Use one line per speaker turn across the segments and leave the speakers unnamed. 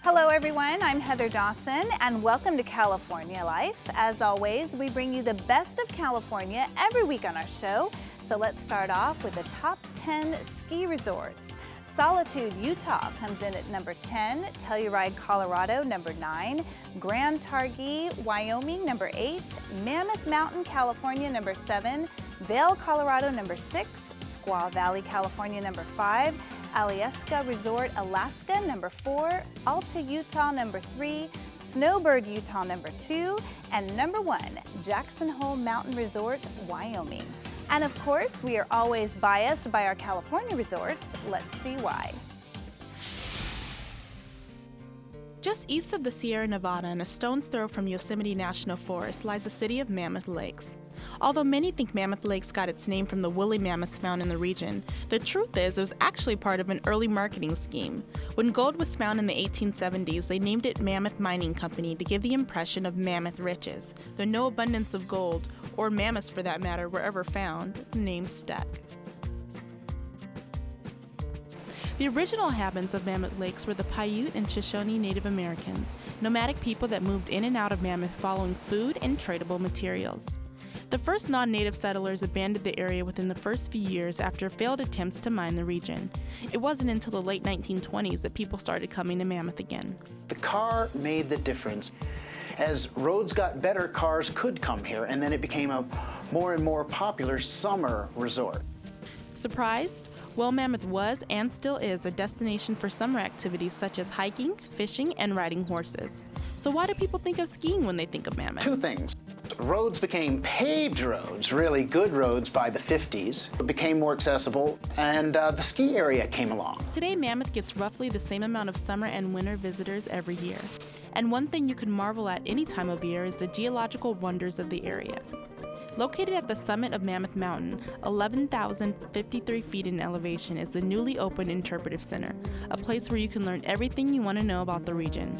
Hello everyone, I'm Heather Dawson and welcome to California Life. As always, we bring you the best of California every week on our show. So let's start off with the top 10 ski resorts. Solitude, Utah comes in at number 10, Telluride, Colorado, number 9, Grand Targhee, Wyoming, number 8, Mammoth Mountain, California, number 7, Vail, Colorado, number 6, Squaw Valley, California, number 5, Alyeska Resort, Alaska, number 4, Alta, Utah, number 3, Snowbird, Utah, number 2, and number 1, Jackson Hole Mountain Resort, Wyoming. And of course, we are always biased by our California resorts. Let's see why.
Just east of the Sierra Nevada and a stone's throw from Yosemite National Forest lies the city of Mammoth Lakes. Although many think Mammoth Lakes got its name from the woolly mammoths found in the region, the truth is it was actually part of an early marketing scheme. When gold was found in the 1870s, they named it Mammoth Mining Company to give the impression of mammoth riches. Though no abundance of gold, or mammoths for that matter, were ever found, the name stuck. The original inhabitants of Mammoth Lakes were the Paiute and Shoshone Native Americans, nomadic people that moved in and out of Mammoth following food and tradable materials. The first non-native settlers abandoned the area within the first few years after failed attempts to mine the region. It wasn't until the late 1920s that people started coming to Mammoth again.
The car made the difference. As roads got better, cars could come here, and then it became a more and more popular summer resort.
Surprised? Well, Mammoth was and still is a destination for summer activities such as hiking, fishing, and riding horses. So why do people think of skiing when they think of Mammoth?
Two things. Roads became paved roads, really good roads by the 50s. It became more accessible, and the ski area came along.
Today, Mammoth gets roughly the same amount of summer and winter visitors every year. And one thing you can marvel at any time of year is the geological wonders of the area. Located at the summit of Mammoth Mountain, 11,053 feet in elevation, is the newly opened Interpretive Center, a place where you can learn everything you want to know about the region.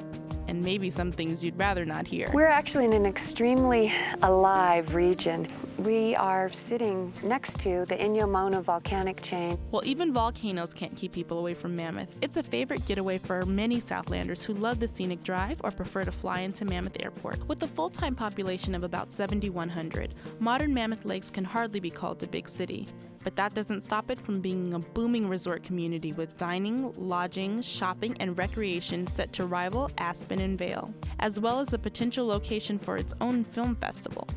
And maybe some things you'd rather not hear.
We're actually in an extremely alive region. We are sitting next to the Inyo volcanic chain.
Well, even volcanoes can't keep people away from Mammoth. It's a favorite getaway for many Southlanders who love the scenic drive or prefer to fly into Mammoth Airport. With a full-time population of about 7,100, modern Mammoth Lakes can hardly be called a big city. But that doesn't stop it from being a booming resort community with dining, lodging, shopping, and recreation set to rival Aspen and Vail, as well as a potential location for its own film festival.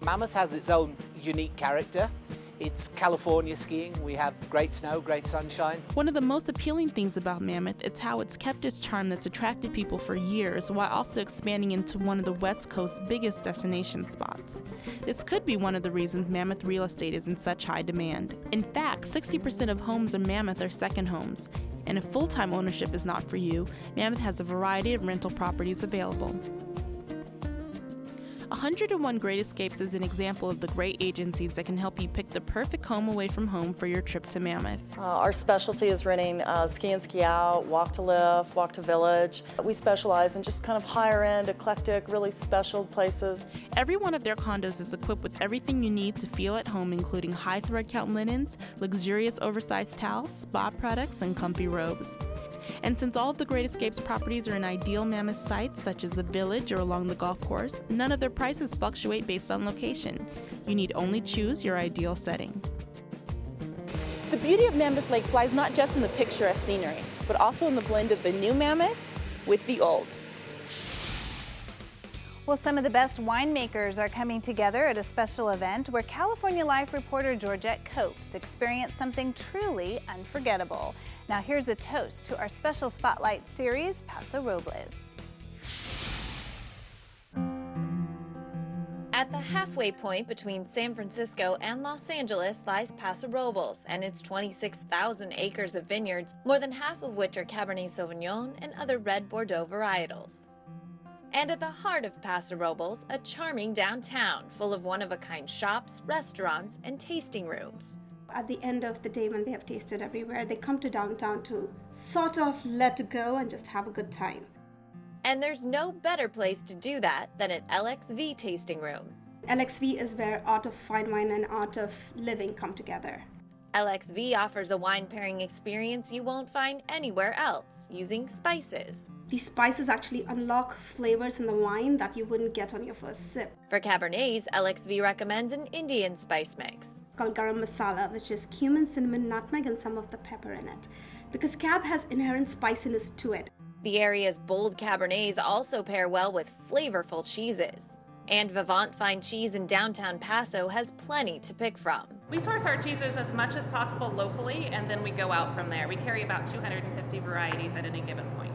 Mammoth has its own unique character. It's California skiing. We have great snow, great sunshine.
One of the most appealing things about Mammoth is how it's kept its charm that's attracted people for years while also expanding into one of the West Coast's biggest destination spots. This could be one of the reasons Mammoth real estate is in such high demand. In fact, 60% of homes in Mammoth are second homes. And if full-time ownership is not for you, Mammoth has a variety of rental properties available. 101 Great Escapes is an example of the great agencies that can help you pick the perfect home away from home for your trip to Mammoth.
Our specialty is renting ski in, ski out, walk to lift, walk to village. We specialize in just kind of higher end, eclectic, really special places.
Every one of their condos is equipped with everything you need to feel at home, including high thread count linens, luxurious oversized towels, spa products, and comfy robes. And since all of the Great Escapes properties are in ideal Mammoth sites, such as the Village or along the golf course, none of their prices fluctuate based on location. You need only choose your ideal setting. The beauty of Mammoth Lakes lies not just in the picturesque scenery, but also in the blend of the new Mammoth with the old.
Well, some of the best winemakers are coming together at a special event where California Life reporter Georgette Copes experienced something truly unforgettable. Now here's a toast to our special Spotlight series, Paso Robles.
At the halfway point between San Francisco and Los Angeles lies Paso Robles and its 26,000 acres of vineyards, more than half of which are Cabernet Sauvignon and other red Bordeaux varietals. And at the heart of Paso Robles, a charming downtown full of one-of-a-kind shops, restaurants, and tasting rooms.
At the end of the day, when they have tasted everywhere, they come to downtown to sort of let go and just have a good time.
And there's no better place to do that than at LXV Tasting Room.
LXV is where art of fine wine and art of living come together.
LXV offers a wine pairing experience you won't find anywhere else, using spices.
These spices actually unlock flavors in the wine that you wouldn't get on your first sip.
For Cabernets, LXV recommends an Indian spice mix.
It's called garam masala, which is cumin, cinnamon, nutmeg, and some of the pepper in it. Because Cab has inherent spiciness to it.
The area's bold Cabernets also pair well with flavorful cheeses. And Vivant Fine Cheese in downtown Paso has plenty to pick from.
We source our cheeses as much as possible locally, and then we go out from there. We carry about 250 varieties at any given point.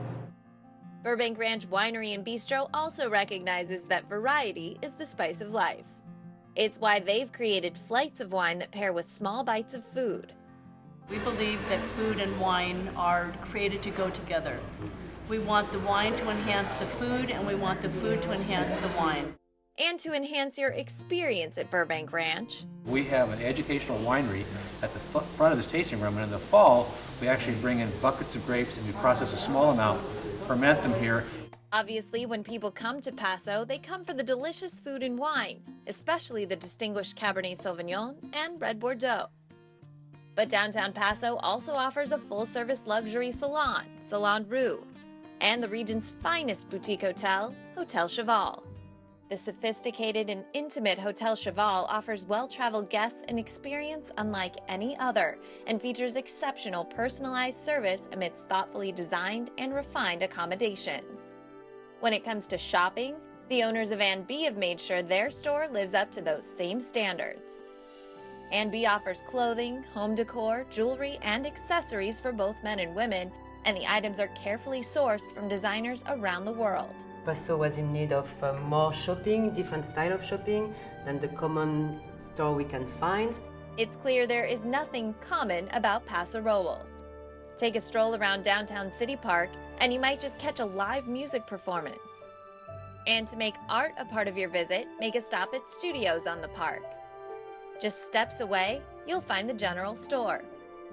Burbank Ranch Winery and Bistro also recognizes that variety is the spice of life. It's why they've created flights of wine that pair with small bites of food.
We believe that food and wine are created to go together. We want the wine to enhance the food, and we want the food to enhance the wine.
And to enhance your experience at Burbank Ranch.
We have an educational winery at the front of this tasting room, and in the fall, we actually bring in buckets of grapes and we process a small amount, ferment them here.
Obviously, when people come to Paso, they come for the delicious food and wine, especially the distinguished Cabernet Sauvignon and Red Bordeaux. But downtown Paso also offers a full-service luxury salon, Salon Rue, and the region's finest boutique hotel, Hotel Cheval. The sophisticated and intimate Hotel Cheval offers well-traveled guests an experience unlike any other and features exceptional personalized service amidst thoughtfully designed and refined accommodations. When it comes to shopping, the owners of Ann B have made sure their store lives up to those same standards. Ann B offers clothing, home decor, jewelry, and accessories for both men and women, and the items are carefully sourced from designers around the world.
Paso was in need of more shopping, different style of shopping than the common store we can find.
It's clear there is nothing common about Paso Robles. Take a stroll around downtown City Park and you might just catch a live music performance. And to make art a part of your visit, make a stop at Studios on the park. Just steps away, you'll find the general store.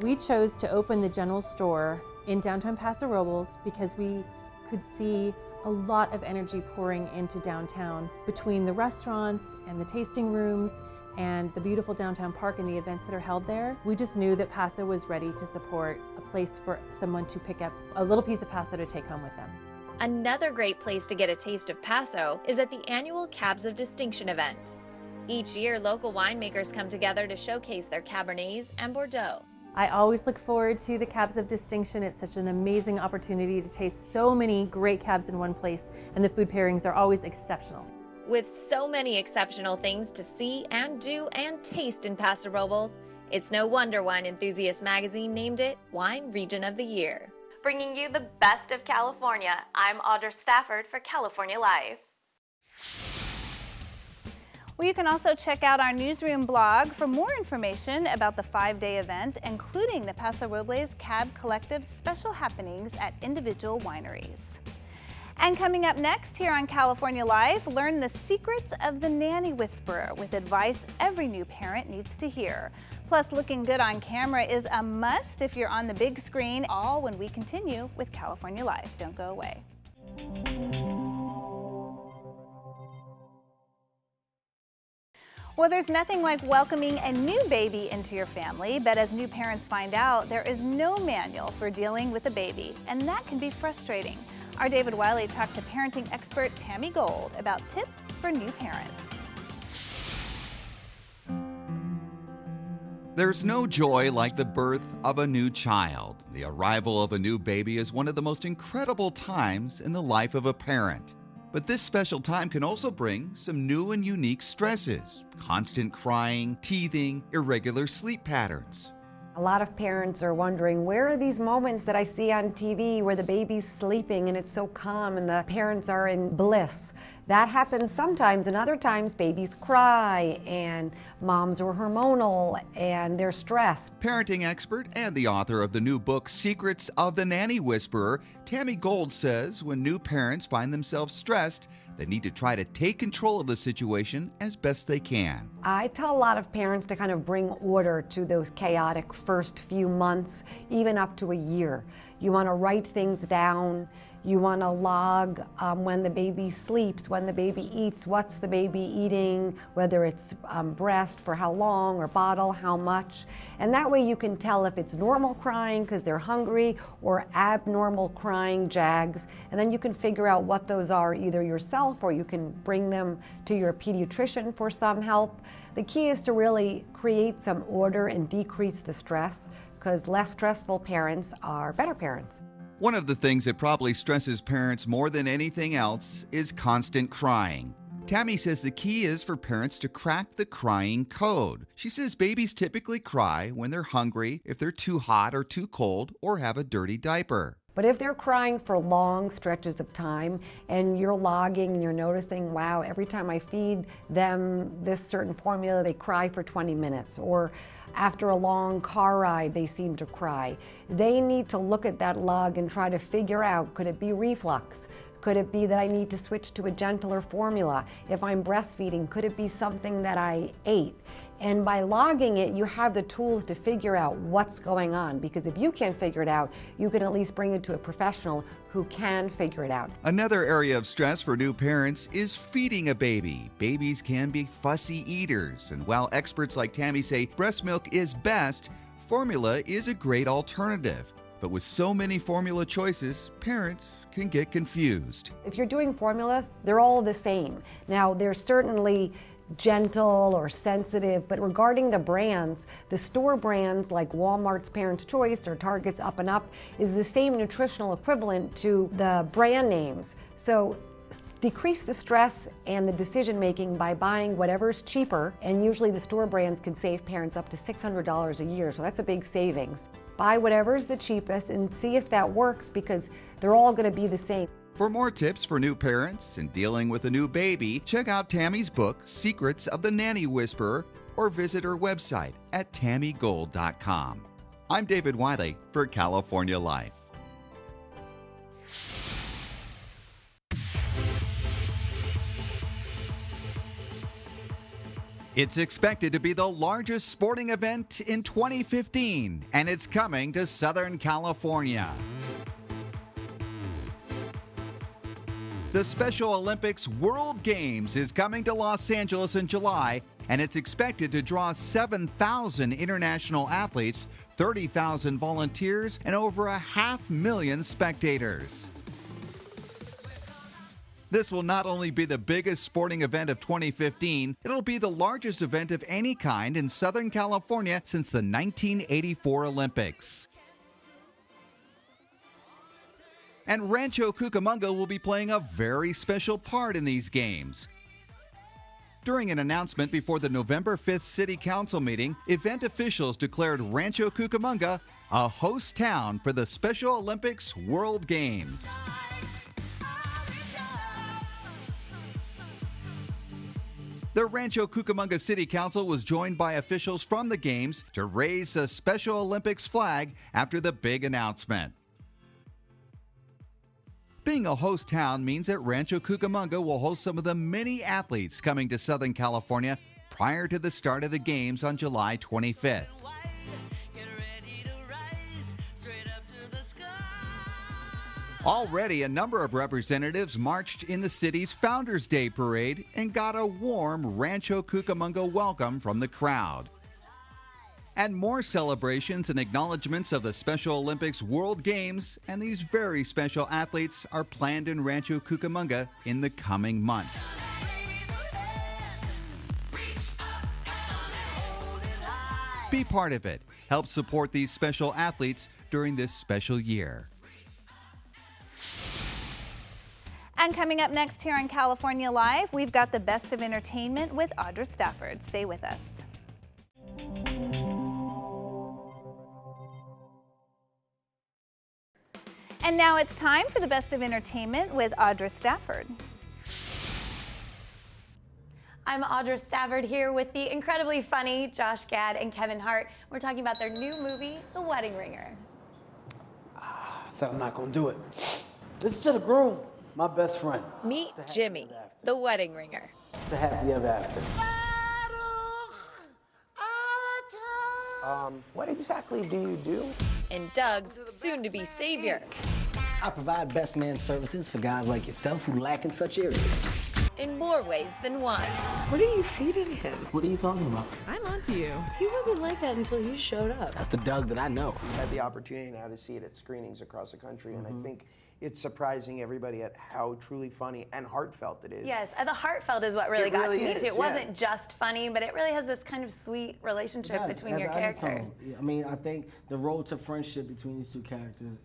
We chose to open the general store in downtown Paso Robles because we could see a lot of energy pouring into downtown between the restaurants and the tasting rooms and the beautiful downtown park and the events that are held there. We just knew that Paso was ready to support a place for someone to pick up a little piece of Paso to take home with them.
Another great place to get a taste of Paso is at the annual Cabs of Distinction event. Each year, local winemakers come together to showcase their Cabernets and Bordeaux.
I always look forward to the Cabs of Distinction. It's such an amazing opportunity to taste so many great cabs in one place, and the food pairings are always exceptional.
With so many exceptional things to see and do and taste in Paso Robles, it's no wonder Wine Enthusiast magazine named it Wine Region of the Year. Bringing you the best of California, I'm Audra Stafford for California Life.
Well, you can also check out our newsroom blog for more information about the 5-day event, including the Paso Robles Cab Collective's special happenings at individual wineries. And coming up next here on California Life, learn the secrets of the nanny whisperer with advice every new parent needs to hear. Plus, looking good on camera is a must if you're on the big screen, all when we continue with California Life. Don't go away. Well, there's nothing like welcoming a new baby into your family, but as new parents find out, there is no manual for dealing with a baby, and that can be frustrating. Our David Wiley talked to parenting expert Tammy Gold about tips for new parents.
There's no joy like the birth of a new child. The arrival of a new baby is one of the most incredible times in the life of a parent. But this special time can also bring some new and unique stresses: constant crying, teething, irregular sleep patterns.
A lot of parents are wondering, where are these moments that I see on TV where the baby's sleeping and it's so calm and the parents are in bliss? That happens sometimes, and other times babies cry and moms are hormonal and they're stressed.
Parenting expert and the author of the new book, Secrets of the Nanny Whisperer, Tammy Gold says when new parents find themselves stressed, they need to try to take control of the situation as best they can.
I tell a lot of parents to kind of bring order to those chaotic first few months, even up to a year. You want to write things down. You want to log when the baby sleeps, when the baby eats, what's the baby eating, whether it's breast, for how long, or bottle, how much. And that way you can tell if it's normal crying because they're hungry or abnormal crying, jags. And then you can figure out what those are either yourself, or you can bring them to your pediatrician for some help. The key is to really create some order and decrease the stress, because less stressful parents are better parents.
One of the things that probably stresses parents more than anything else is constant crying. Tammy says the key is for parents to crack the crying code. She says babies typically cry when they're hungry, if they're too hot or too cold, or have a dirty diaper.
But if they're crying for long stretches of time and you're logging and you're noticing, wow, every time I feed them this certain formula, they cry for 20 minutes, or after a long car ride, they seem to cry, they need to look at that log and try to figure out, could it be reflux? Could it be that I need to switch to a gentler formula? If I'm breastfeeding, could it be something that I ate? And by logging it, you have the tools to figure out what's going on, because if you can't figure it out, you can at least bring it to a professional who can figure it out.
Another area of stress for new parents is feeding a baby. Babies can be fussy eaters, and while experts like Tammy say breast milk is best, formula is a great alternative. But with so many formula choices, parents can get confused.
If you're doing formulas, they're all the same. Now, there's certainly gentle or sensitive, but regarding the brands, the store brands like Walmart's Parents' Choice or Target's Up and Up is the same nutritional equivalent to the brand names. So decrease the stress and the decision making by buying whatever's cheaper, and usually the store brands can save parents up to $600 a year, so that's a big savings. Buy whatever's the cheapest and see if that works, because they're all going to be the same.
For more tips for new parents and dealing with a new baby, check out Tammy's book, Secrets of the Nanny Whisperer, or visit her website at tammygold.com. I'm David Wiley for California Life. It's expected to be the largest sporting event in 2015, and it's coming to Southern California. The Special Olympics World Games is coming to Los Angeles in July, and it's expected to draw 7,000 international athletes, 30,000 volunteers, and over 500,000 spectators. This will not only be the biggest sporting event of 2015, it'll be the largest event of any kind in Southern California since the 1984 Olympics. And Rancho Cucamonga will be playing a very special part in these games. During an announcement before the November 5th City Council meeting, event officials declared Rancho Cucamonga a host town for the Special Olympics World Games. The Rancho Cucamonga City Council was joined by officials from the Games to raise the Special Olympics flag after the big announcement. Being a host town means that Rancho Cucamonga will host some of the many athletes coming to Southern California prior to the start of the Games on July 25th. Already, a number of representatives marched in the city's Founders Day Parade and got a warm Rancho Cucamonga welcome from the crowd. And more celebrations and acknowledgments of the Special Olympics World Games and these very special athletes are planned in Rancho Cucamonga in the coming months. Be part of it. Help support these special athletes during this special year.
And coming up next here on California Live, we've got the best of entertainment with Audra Stafford. Stay with us. And now it's time for the best of entertainment with Audra Stafford.
I'm Audra Stafford here with the incredibly funny Josh Gad and Kevin Hart. We're talking about their new movie, The Wedding Ringer.
I said I'm not gonna do it. This is to the groom, my best friend.
Meet Jimmy, The Wedding Ringer.
To happily ever after.
What exactly do you do?
And Doug's soon-to-be savior.
I provide best man services for guys like yourself who lack in such areas.
In more ways than one.
What are you feeding him?
What are you talking about?
I'm onto you. He wasn't like that until you showed up.
That's the Doug that I know.
We've had the opportunity now to see it at screenings across the country, and I think it's surprising everybody at how truly funny and heartfelt it is.
Yes, the heartfelt is what really got
really
to me
is,
too. It
yeah.
wasn't just funny, but it really has this kind of sweet relationship between your characters.
I mean, I think the road to friendship between these two characters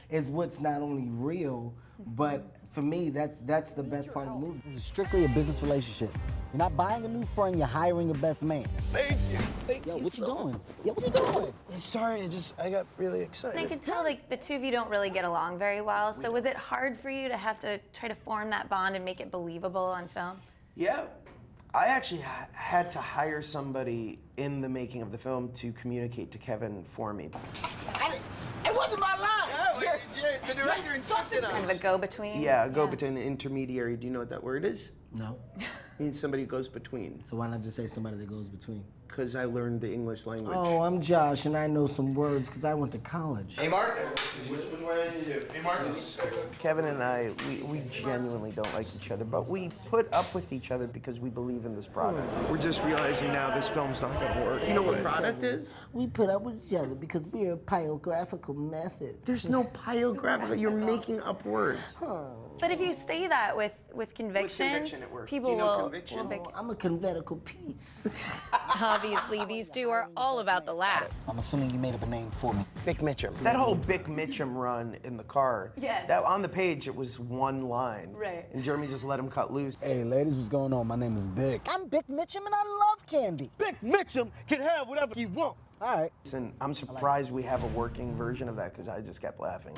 is what's not only real, but for me, that's the best part of the movie.
This is strictly a business relationship. You're not buying a new friend, you're hiring a best man.
Thank you. Thank
Yo,
you.
what you doing? Yo, what you doing?
Sorry, I got really excited.
And I can tell like the two of you don't really get along very well. So was it hard for you to have to try to form that bond and make it believable on film?
Yeah. I actually had to hire somebody in the making of the film to communicate to Kevin for me.
It wasn't my line!
The director insisted on
Kind of a go-between?
Yeah, a go-between, intermediary. Do you know what that word is?
No.
It means somebody who goes between.
So why not just say somebody that goes between?
Because I learned the English language.
Oh, I'm Josh, and I know some words because I went to college.
Hey, Mark. Which one do I need to do? Hey, Mark. Kevin and I, we genuinely don't like each other, but we put up with each other because we believe in this product. We're just realizing now this film's not going to work. You know what product is?
We put up with each other because we're a pyographical method.
There's no pyographical. You're making up words.
But if you say that with conviction,
it works.
people
Do you know
will
conviction?
pick.
I'm a convetical piece.
Obviously, these two are all about the laughs.
I'm assuming you made up a name for me.
Bick Mitchum. That whole Bick Mitchum run in the car,
Yes.
that on the page, it was one line.
Right.
And Jeremy just let him cut loose.
Hey, ladies, what's going on? My name is Bick. I'm Bick Mitchum, and I love candy. Bick Mitchum can have whatever he wants. All right.
And I'm surprised we have a working version of that because I just kept laughing.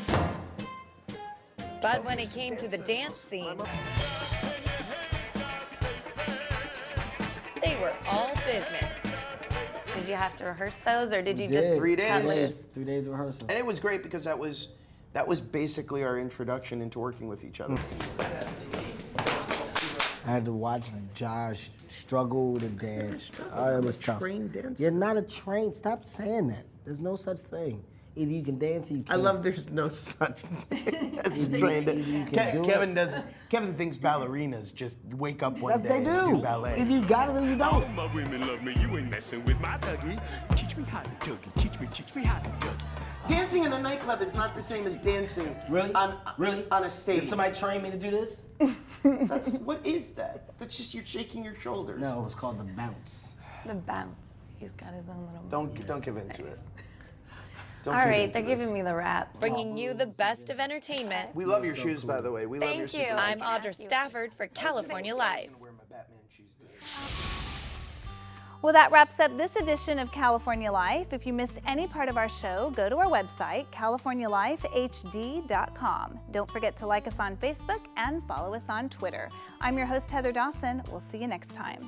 But when it came to the dance scenes, they were all business.
Did you have to rehearse those, or did you just
3 days.
cut loose?
3 days of rehearsal.
And it was great because that was basically our introduction into working with each other.
I had to watch Josh struggle to dance. It was tough.
Trained dancer?
You're not a trained. Stop saying that. There's no such thing. Either you can dance or you can't.
I love there's no such thing as trained. Kevin thinks ballerinas just wake up one day
They
and
do.
do ballet.
Either you got it or you don't.
All my women love me, you ain't messing with my Dougie. Teach me how to Dougie, teach me how to Dougie.
Dancing in a nightclub is not the same as dancing on a stage.
Did somebody train me to do this?
What is that? That's just you're shaking your shoulders.
No, it was called the bounce.
The bounce. He's got his own little.
Don't give in to it.
All right, they're giving me the rap.
Bringing you the best of entertainment.
We love your shoes, by the way. We love your
Thank you.
I'm Audra Stafford for California Life.
Well, that wraps up this edition of California Life. If you missed any part of our show, go to our website, californialifehd.com. Don't forget to like us on Facebook and follow us on Twitter. I'm your host, Heather Dawson. We'll see you next time.